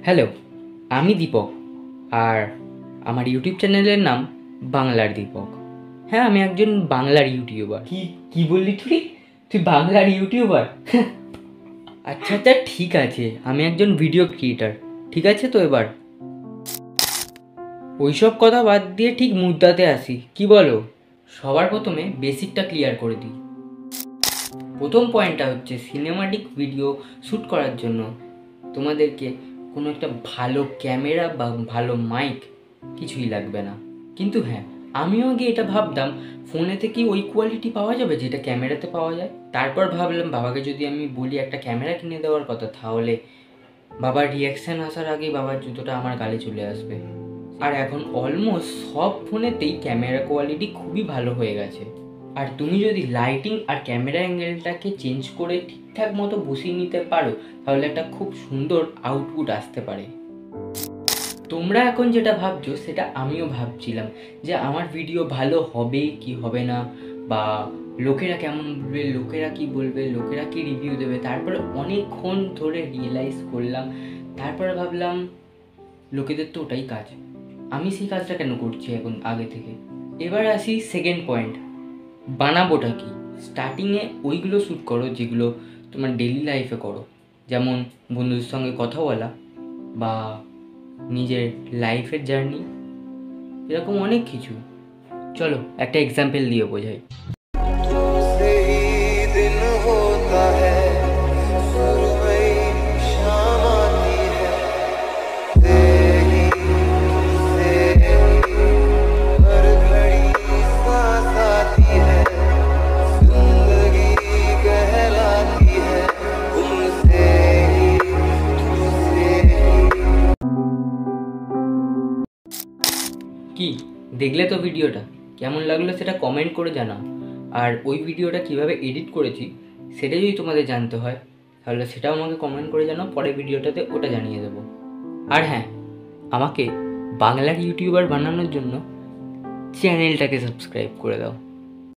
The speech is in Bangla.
হ্যালো, আমি দীপক, আর আমার ইউটিউব চ্যানেলের নাম বাংলার দীপক। হ্যাঁ, আমি একজন বাংলার ইউটিউবার। কি বললি তুই বাংলার ইউটিউবার? আচ্ছা, ঠিক আছে, আমি একজন ভিডিও ক্রিয়েটার। ঠিক আছে তো, এবার ওইসব কথা বাদ দিয়ে ঠিক মুদ্রাতে আসি, কি বলো? সবার প্রথমে বেসিকটা ক্লিয়ার করে দিই। প্রথম পয়েন্টটা হচ্ছে, সিনেমাটিক ভিডিও শ্যুট করার জন্য তোমাদেরকে কোনো একটা ভালো ক্যামেরা বা ভালো মাইক কিছুই লাগবে না। কিন্তু হ্যাঁ, আমিও আগে এটা ভাবতাম ফোনেতে কি ওই কোয়ালিটি পাওয়া যাবে যেটা ক্যামেরাতে পাওয়া যায়। তারপর ভাবলাম বাবাকে যদি আমি বলি একটা ক্যামেরা কিনে দেওয়ার কথা, তাহলে বাবার রিয়াকশান আসার আগেই বাবার জুতোটা আমার গালে চলে আসবে। আর এখন অলমোস্ট সব ফোনেতেই ক্যামেরা কোয়ালিটি খুবই ভালো হয়ে গেছে। আর তুমি যদি লাইটিং আর ক্যামেরা অ্যাঙ্গেলটাকে চেঞ্জ করে ঠিকঠাক মতো বসিয়ে নিতে পারো, তাহলে একটা খুব সুন্দর আউটপুট আসতে পারে। তোমরা এখন যেটা ভাবছো সেটা আমিও ভাবছিলাম, যে আমার ভিডিও ভালো হবে কি হবে না, বা লোকেরা কেমন বলবে, লোকেরা কি বলবে, লোকেরা কি রিভিউ দেবে। তারপরে অনেকক্ষণ ধরে রিয়েলাইজ করলাম, তারপরে ভাবলাম লোকেদের তো ওটাই কাজ, আমি সেই কাজটা কেন করছি এখন আগে থেকে। এবার আসি সেকেন্ড পয়েন্ট, বানাবোটা কি। স্টার্টিংয়ে ওইগুলো শ্যুট করো যেগুলো তোমার ডেইলি লাইফে করো, যেমন বন্ধুদের সঙ্গে কথা বলা বা নিজের লাইফের জার্নি, এরকম অনেক কিছু। চলো একটা এক্সাম্পল দিয়ে বোঝাই। কি দেখলে তো ভিডিওটা? কেমন লাগলো সেটা কমেন্ট করে জানাও। আর ওই ভিডিওটা কিভাবে এডিট করেছি সেটা যদি তোমাদের জানতে হয়, তাহলে সেটাও আমাকে কমেন্ট করে জানাও, পরে ভিডিওটাতে ওটা জানিয়ে দেবো। আর হ্যাঁ, আমাকে বাংলার ইউটিউবার বানানোর জন্য চ্যানেলটাকে সাবস্ক্রাইব করে দাও।